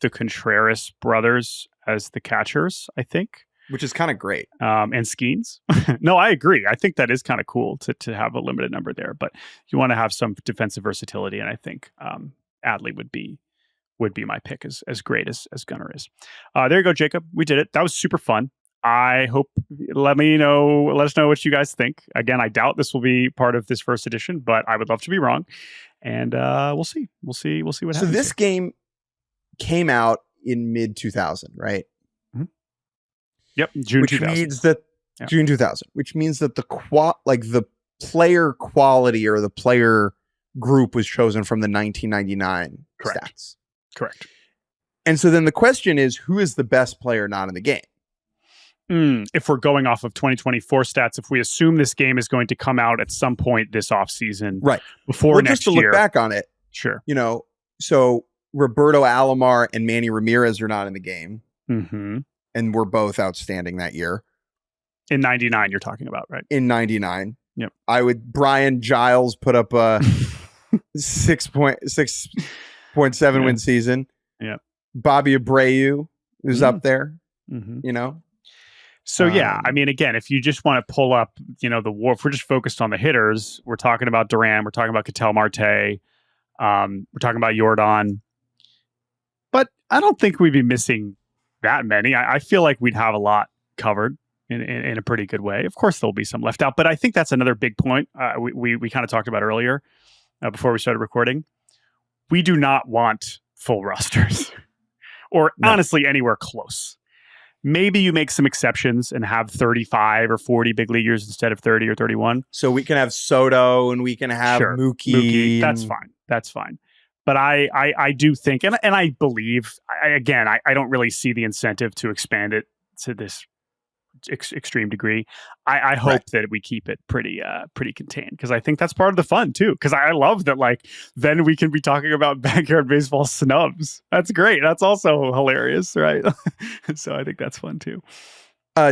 the Contreras brothers as the catchers, I think. Which is kind of great. And Skeens. No, I agree. I think that is kind of cool to have a limited number there. But you want to have some defensive versatility. And I think Adley would be my pick as great as Gunnar is. There you go, Jacob. We did it. That was super fun. I hope let us know what you guys think. Again, I doubt this will be part of this first edition, but I would love to be wrong. And we'll see. We'll see what happens. So this game came out in mid 2000, right? Mm-hmm. Yep, June 2000. June 2000, which means that the player quality or the player group was chosen from the 1999 stats. Correct. And so then the question is, who is the best player not in the game? If we're going off of 2024 stats, if we assume this game is going to come out at some point this offseason, right before next year. Just to look back on it, sure. So Roberto Alomar and Manny Ramirez are not in the game, and were both outstanding that year. In 99, you're talking about, right? In 99, yep. Brian Giles put up a 6.7 win season. Yeah, Bobby Abreu was up there. So again, if you just want to pull up, the war, if we're just focused on the hitters, we're talking about Duran, we're talking about Ketel Marte, we're talking about Jordan, but I don't think we'd be missing that many. I feel like we'd have a lot covered in a pretty good way. Of course, there'll be some left out, but I think that's another big point we kind of talked about earlier before we started recording. We do not want full rosters or honestly anywhere close. Maybe you make some exceptions and have 35 or 40 big leaguers instead of 30 or 31. So we can have Soto and we can have Mookie. That's fine. But I do think, and I believe, I don't really see the incentive to expand it to this extreme degree. I hope that we keep it pretty contained, because I think that's part of the fun too. Because I love that, then we can be talking about backyard baseball snubs. That's great. That's also hilarious, right? So I think that's fun too.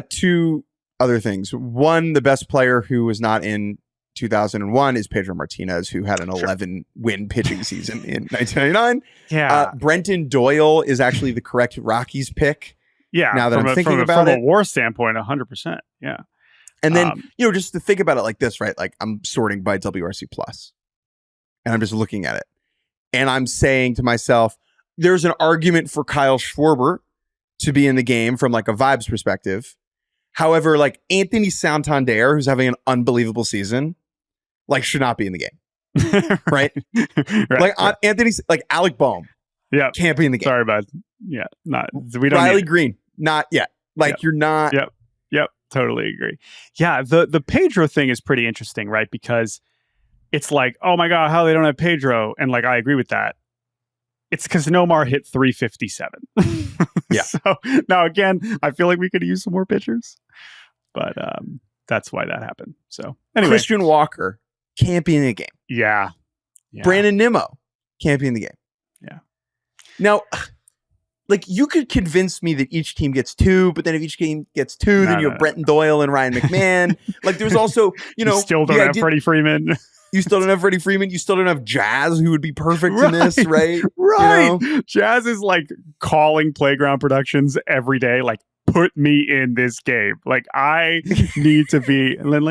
Two other things. One, the best player who was not in 2001 is Pedro Martinez, who had an 11-win pitching season in 1999. Yeah. Brenton Doyle is actually the correct Rockies pick. Yeah. Now that I'm thinking about it. From a WAR standpoint, 100%. Yeah. And then, just to think about it like this, right? Like I'm sorting by WRC plus and I'm just looking at it and I'm saying to myself, there's an argument for Kyle Schwarber to be in the game from like a vibes perspective. However, like Anthony Santander, who's having an unbelievable season, should not be in the game. Right? Anthony's like Alec Boehm. Yeah. Can't be in the game. Sorry, bud. Yeah. We don't Riley Green. Not yet. You're not. Yep. Totally agree. Yeah. The Pedro thing is pretty interesting, right? Because it's like, oh my God, how they don't have Pedro. And I agree with that. It's because Nomar hit 357. Yeah. So now again, I feel like we could use some more pitchers, but that's why that happened. So anyway, Christian Walker can't be in the game. Yeah. Brandon Nimmo can't be in the game. Yeah. Now, like, you could convince me that each team gets 2, but then if each team gets 2, then you have Brenton Doyle and Ryan McMahon. Like, there's also, you still don't have Freddie Freeman. You still don't have Freddie Freeman. You still don't have Jazz, who would be perfect in this, right? Right. Jazz is like calling Playground Productions every day, like, put me in this game. Like, I need to be, and then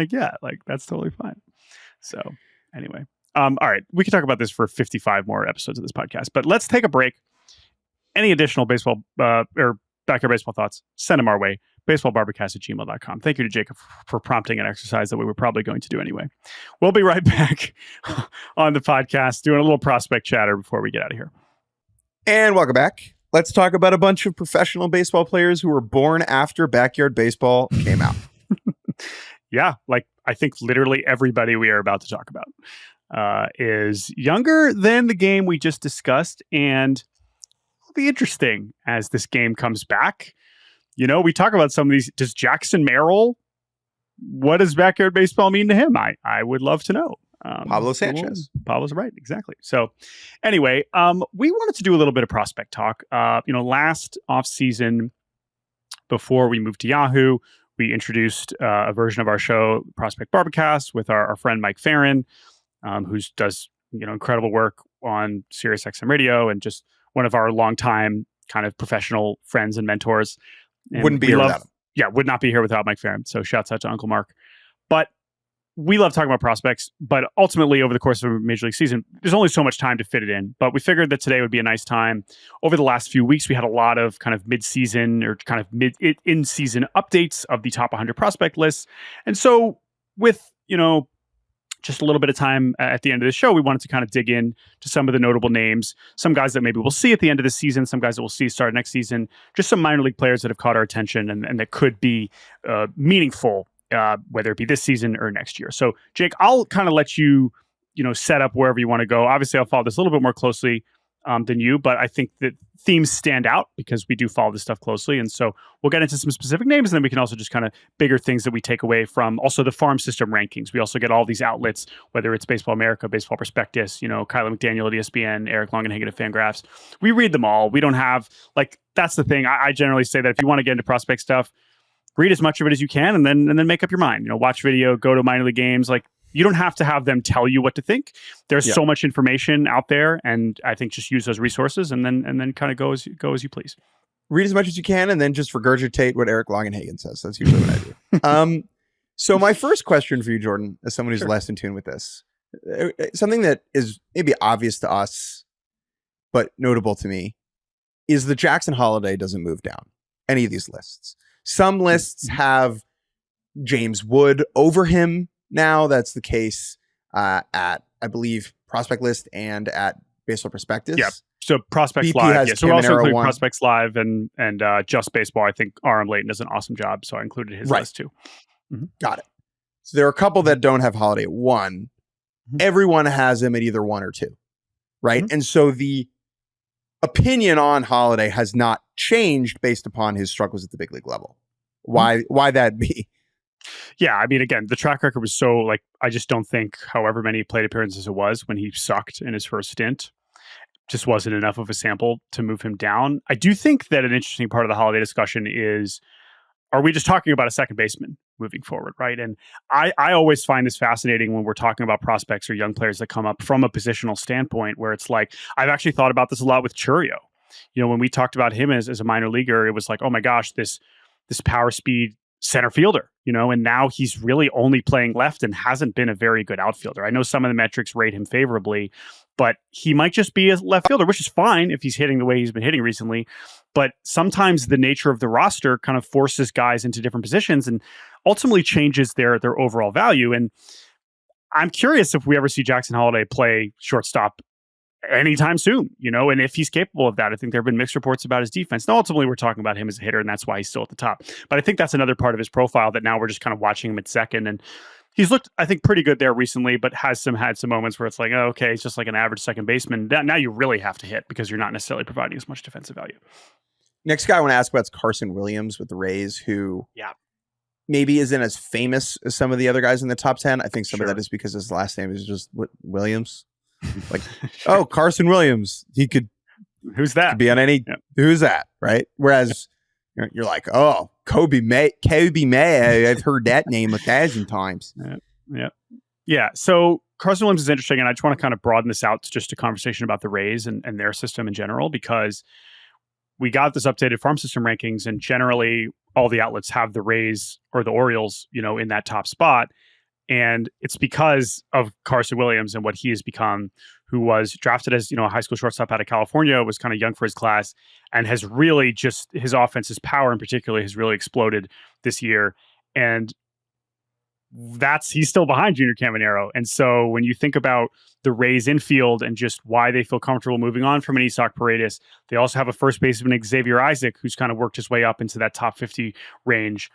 that's totally fine. So anyway, all right, we can talk about this for 55 more episodes of this podcast, but let's take a break. Any additional baseball or backyard baseball thoughts, send them our way. baseballbarbacast@gmail.com. Thank you to Jacob for prompting an exercise that we were probably going to do anyway. We'll be right back on the podcast doing a little prospect chatter before we get out of here. And welcome back. Let's talk about a bunch of professional baseball players who were born after backyard baseball came out. Yeah, like I think literally everybody we are about to talk about is younger than the game we just discussed, and be interesting as this game comes back. We talk about some of these. Does Jackson Merrill, what does backyard baseball mean to him? I would love to know. Pablo Sanchez. Pablo's right. Exactly. So anyway, we wanted to do a little bit of prospect talk. Last offseason, before we moved to Yahoo, we introduced a version of our show, Prospect Barbacast, with our friend Mike Farron, who does incredible work on SiriusXM Radio and just one of our longtime kind of professional friends and mentors. And wouldn't be here without him. Yeah, would not be here without Mike Farron. So shouts out to Uncle Mark. But we love talking about prospects, but ultimately over the course of a major league season, there's only so much time to fit it in. But we figured that today would be a nice time. Over the last few weeks, we had a lot of kind of mid-season or kind of in-season updates of the top 100 prospect lists. And so with, just a little bit of time at the end of the show, we wanted to kind of dig in to some of the notable names, some guys that maybe we'll see at the end of the season, some guys that we'll see start next season, just some minor league players that have caught our attention and that could be meaningful, whether it be this season or next year. So Jake, I'll kind of let you, set up wherever you want to go. Obviously, I'll follow this a little bit more closely than you, but I think that themes stand out because we do follow this stuff closely. And so we'll get into some specific names, and then we can also just kind of bigger things that we take away from also the farm system rankings. We also get all these outlets, whether it's Baseball America, Baseball Prospectus, Kyler McDaniel at ESPN, Eric Longenhagen at Fangraphs. We read them all. We don't have, that's the thing. I generally say that if you want to get into prospect stuff, read as much of it as you can and then make up your mind. Watch video, go to minor league games. You don't have to have them tell you what to think. There's so much information out there, and I think just use those resources and then kind of go as you please. Read as much as you can, and then just regurgitate what Eric Longenhagen says. That's usually what I do. So my first question for you, Jordan, as someone who's less in tune with this, something that is maybe obvious to us, but notable to me, is that Jackson Holliday doesn't move down any of these lists. Some lists have James Wood over him. Now that's the case at, I believe, Prospect List and at Baseball Prospectus. Yeah. So Prospects BP Live. So we also include 1. Prospects Live and Just Baseball. I think R.M. Layton does an awesome job, so I included his list too. Mm-hmm. Got it. So there are a couple that don't have Holliday at 1. Mm-hmm. Everyone has him at either 1 or 2, right? Mm-hmm. And so the opinion on Holliday has not changed based upon his struggles at the big league level. Why that be? Yeah, I mean, again, the track record was so, I just don't think however many plate appearances it was when he sucked in his first stint just wasn't enough of a sample to move him down. I do think that an interesting part of the Holliday discussion is, are we just talking about a second baseman moving forward, right? And I always find this fascinating when we're talking about prospects or young players that come up from a positional standpoint where it's I've actually thought about this a lot with Churio. When we talked about him as a minor leaguer, it was oh my gosh, this power speed center fielder, and now he's really only playing left and hasn't been a very good outfielder. I know some of the metrics rate him favorably, but he might just be a left fielder, which is fine if he's hitting the way he's been hitting recently. But sometimes the nature of the roster kind of forces guys into different positions and ultimately changes their overall value. And I'm curious if we ever see Jackson Holliday play shortstop anytime soon, and if he's capable of that. I think there have been mixed reports about his defense. Now, ultimately, we're talking about him as a hitter, and that's why he's still at the top. But I think that's another part of his profile that now we're just kind of watching him at second. And He's looked, I think, pretty good there recently, but had some moments where it's like, oh, okay, it's just like an average second baseman. Now you really have to hit because you're not necessarily providing as much defensive value. Next guy I want to ask about is Carson Williams with the Rays, who maybe isn't as famous as some of the other guys in the top 10. I think some of that is because his last name is just Williams. Like, oh, Carson Williams. He could. Who's that? Could be on any. Who's that? Right. Whereas you're like, oh, Kobe May. I've heard that name 1,000 times. Yeah. So Carson Williams is interesting, and I just want to kind of broaden this out to just a conversation about the Rays and their system in general, because we got this updated farm system rankings, and generally all the outlets have the Rays or the Orioles, in that top spot. And it's because of Carson Williams and what he has become, who was drafted as, a high school shortstop out of California, was kind of young for his class, and has really just, his offense, his power in particular, has really exploded this year. And he's still behind Junior Caminero. And so when you think about the Rays infield and just why they feel comfortable moving on from an Isaac Paredes, they also have a first baseman, Xavier Isaac, who's kind of worked his way up into that top 50 range.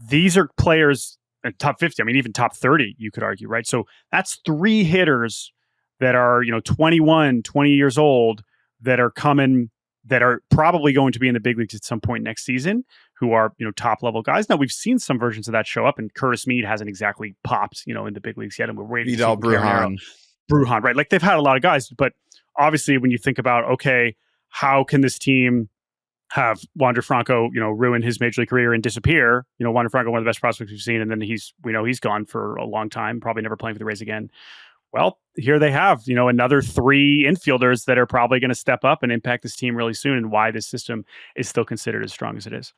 These are players, top 50, even top 30, you could argue, right? So that's 3 hitters that are, 21, 20 years old that are coming, that are probably going to be in the big leagues at some point next season, who are, top level guys. Now, we've seen some versions of that show up, and Curtis Mead hasn't exactly popped, in the big leagues yet, and we're waiting to see Brujan, right? Like, they've had a lot of guys, but obviously when you think about, okay, how can this team have Wander Franco, ruin his major league career and disappear? Wander Franco, one of the best prospects we've seen, and then he's gone for a long time, probably never playing for the Rays again. Well, here they have, another 3 infielders that are probably going to step up and impact this team really soon, and why this system is still considered as strong as it is.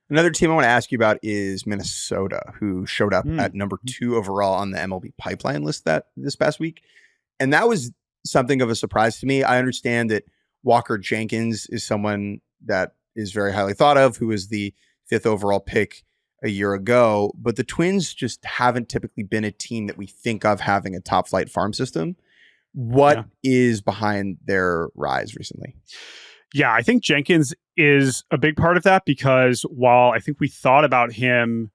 Another team I want to ask you about is Minnesota, who showed up at number 2 overall on the MLB pipeline list this past week. And that was something of a surprise to me. I understand that Walker Jenkins is someone that is very highly thought of, who was the 5th overall pick a year ago, but the Twins just haven't typically been a team that we think of having a top flight farm system. What is behind their rise recently? Yeah, I think Jenkins is a big part of that, because while I think we thought about him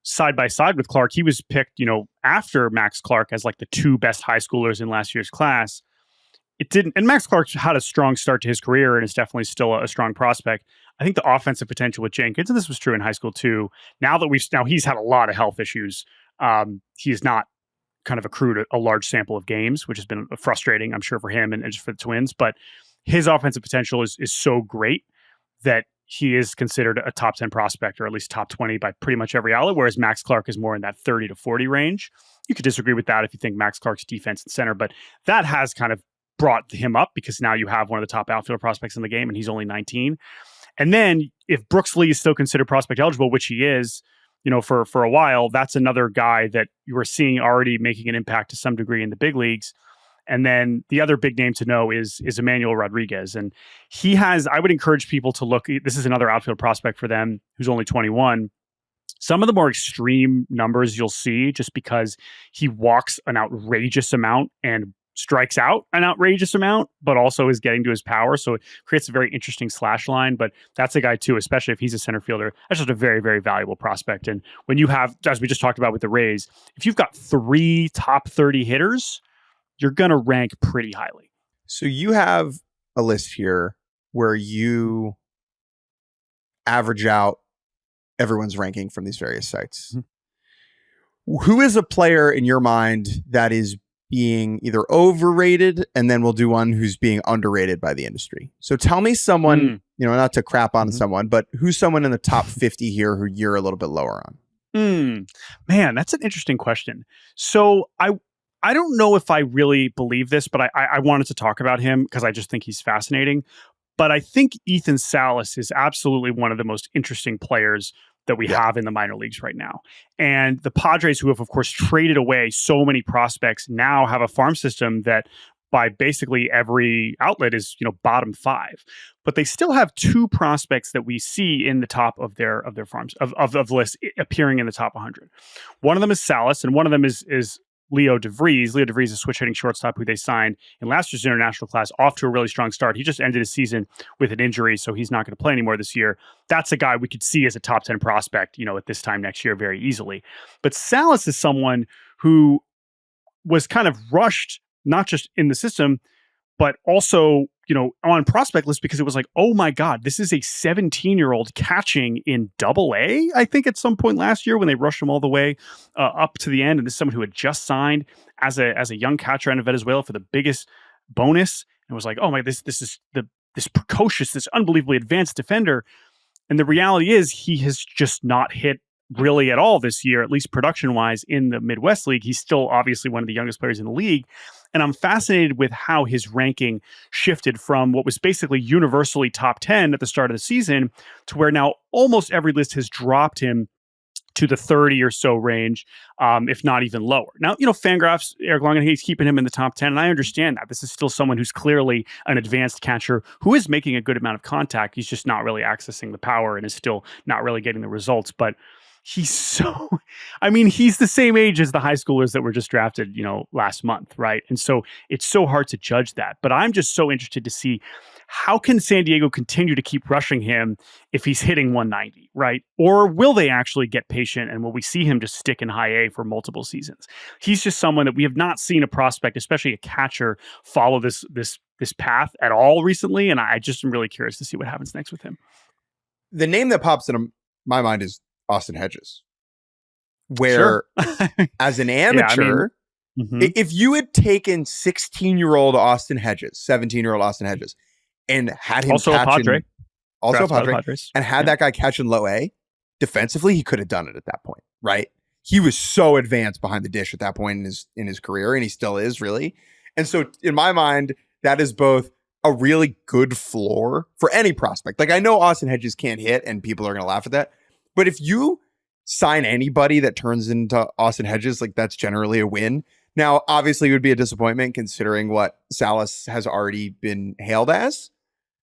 side by side with Clark, he was picked, after Max Clark as like the 2 best high schoolers in last year's class. It didn't, and Max Clark had a strong start to his career and is definitely still a strong prospect. I think the offensive potential with Jenkins, and this was true in high school too, now he's had a lot of health issues. He's not kind of accrued a large sample of games, which has been frustrating, I'm sure, for him and just for the Twins. But his offensive potential is so great that he is considered a top 10 prospect, or at least top 20 by pretty much every outlet, whereas Max Clark is more in that 30 to 40 range. You could disagree with that if you think Max Clark's defense and center, but that has kind of brought him up, because now you have one of the top outfielder prospects in the game, and he's only 19. And then if Brooks Lee is still considered prospect eligible, which he is, for a while, that's another guy that you are seeing already making an impact to some degree in the big leagues. And then the other big name to know is Emmanuel Rodriguez. And he has, I would encourage people to look, this is another outfield prospect for them who's only 21. Some of the more extreme numbers you'll see, just because he walks an outrageous amount and strikes out an outrageous amount, but also is getting to his power. So it creates a very interesting slash line. But that's a guy too, especially if he's a center fielder. That's just a very, very valuable prospect. And when you have, as we just talked about with the Rays, if you've got 3 top 30 hitters, you're going to rank pretty highly. So you have a list here where you average out everyone's ranking from these various sites. Mm-hmm. Who is a player in your mind that is being either overrated, and then we'll do one who's being underrated by the industry? So tell me someone, not to crap on someone, but who's someone in the top 50 here who you're a little bit lower on? Man, that's an interesting question. So I don't know if I really believe this, but I wanted to talk about him because I just think he's fascinating. But I think Ethan Salas is absolutely one of the most interesting players that we have in the minor leagues right now. And the Padres, who have, of course, traded away so many prospects, now have a farm system that by basically every outlet is, bottom 5. But they still have 2 prospects that we see in the top of their farms, of the list, appearing in the top 100. One of them is Salas, and one of them is Leo DeVries. Leo DeVries is a switch hitting shortstop who they signed in last year's international class, off to a really strong start. He just ended his season with an injury, so he's not going to play anymore this year. That's a guy we could see as a top 10 prospect, at this time next year very easily. But Salas is someone who was kind of rushed, not just in the system, but also, on prospect list, because it was like, oh my God, this is a 17-year-old catching in AA, I think at some point last year when they rushed him all the way up to the end. And this is someone who had just signed as a young catcher out of Venezuela for the biggest bonus. And it was like, oh my, this is this precocious, this unbelievably advanced defender. And the reality is he has just not hit really at all this year, at least production-wise in the Midwest League. He's still obviously one of the youngest players in the league. And I'm fascinated with how his ranking shifted from what was basically universally top 10 at the start of the season to where now almost every list has dropped him to the 30 or so range, if not even lower. Now, Fangraphs, Eric Longenhagen's keeping him in the top 10, and I understand that. This is still someone who's clearly an advanced catcher who is making a good amount of contact. He's just not really accessing the power and is still not really getting the results. But he's he's the same age as the high schoolers that were just drafted, last month, right? And so it's so hard to judge that. But I'm just so interested to see how can San Diego continue to keep rushing him if he's hitting 190, right? Or will they actually get patient and will we see him just stick in high A for multiple seasons? He's just someone that we have not seen a prospect, especially a catcher, follow this path at all recently. And I just am really curious to see what happens next with him. The name that pops into my mind is Austin Hedges, where as an amateur, if you had taken 16-year-old Austin Hedges, 17-year-old Austin Hedges, and had him also catching, a Padre, and had that guy catching low A, defensively, he could have done it at that point, right? He was so advanced behind the dish at that point in his career, and he still is, really. And so in my mind, that is both a really good floor for any prospect. Like, I know Austin Hedges can't hit, and people are going to laugh at that. But if you sign anybody that turns into Austin Hedges, like, that's generally a win. Now, obviously, it would be a disappointment considering what Salas has already been hailed as.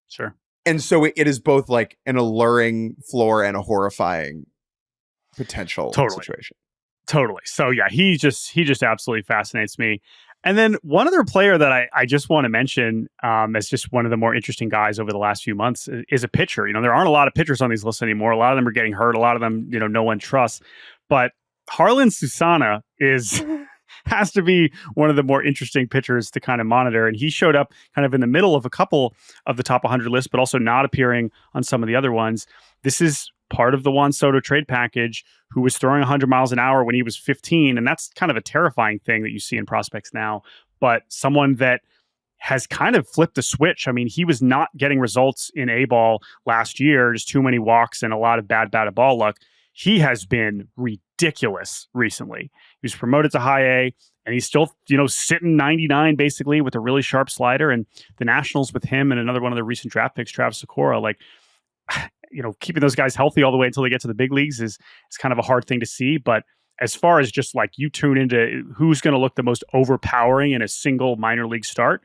Sure. And so it is both like an alluring floor and a horrifying potential situation. Totally. So yeah, he just absolutely fascinates me. And then one other player that I just want to mention as just one of the more interesting guys over the last few months is a pitcher. There aren't a lot of pitchers on these lists anymore. A lot of them are getting hurt. A lot of them, no one trusts. But Harlan Susana has to be one of the more interesting pitchers to kind of monitor. And he showed up kind of in the middle of a couple of the top 100 lists, but also not appearing on some of the other ones. This is part of the Juan Soto trade package, who was throwing 100 miles an hour when he was 15. And that's kind of a terrifying thing that you see in prospects now. But someone that has kind of flipped the switch. I mean, he was not getting results in A-ball last year, just too many walks and a lot of bad batted ball luck. He has been ridiculous recently. He was promoted to high A, and he's still, sitting 99 basically with a really sharp slider. And the Nationals with him and another one of the recent draft picks, Travis Sikora, keeping those guys healthy all the way until they get to the big leagues is kind of a hard thing to see. But as far as just like you tune into who's going to look the most overpowering in a single minor league start,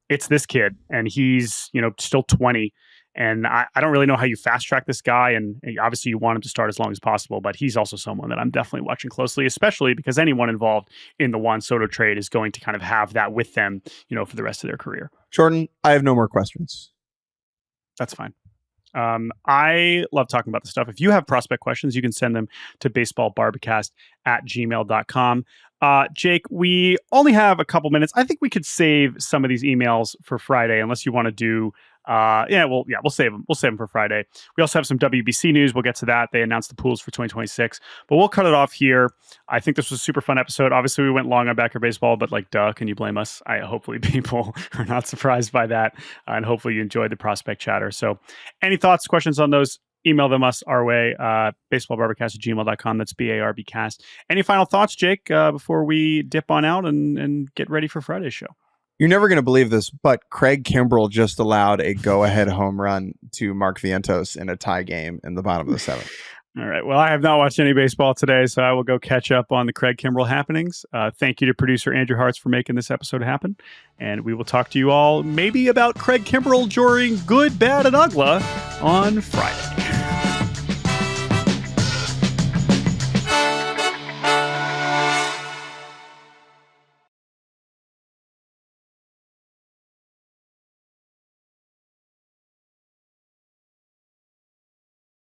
it's this kid. And he's, still 20. And I don't really know how you fast track this guy. And obviously you want him to start as long as possible, but he's also someone that I'm definitely watching closely, especially because anyone involved in the Juan Soto trade is going to kind of have that with them, for the rest of their career. Jordan, I have no more questions. That's fine. I love talking about this stuff. If you have prospect questions, you can send them to baseballbarbacast@gmail.com. Jake, we only have a couple minutes. I think we could save some of these emails for Friday, unless you want to do we'll save them. We'll save them for Friday. We also have some WBC news. We'll get to that. They announced the pools for 2026, but we'll cut it off here. I think this was a super fun episode. Obviously, we went long on Backer Baseball, but duh, can you blame us? Hopefully people are not surprised by that, and hopefully you enjoyed the prospect chatter. So any thoughts, questions on those, email them us our way, baseballbarbacast@gmail.com. That's BARBcast. Any final thoughts, Jake, before we dip on out and get ready for Friday's show? You're never going to believe this, but Craig Kimbrell just allowed a go-ahead home run to Mark Vientos in a tie game in the bottom of the seventh. All right. Well, I have not watched any baseball today, so I will go catch up on the Craig Kimbrell happenings. Thank you to producer Andrew Hartz for making this episode happen. And we will talk to you all maybe about Craig Kimbrell during Good, Bad, and Ugly on Friday.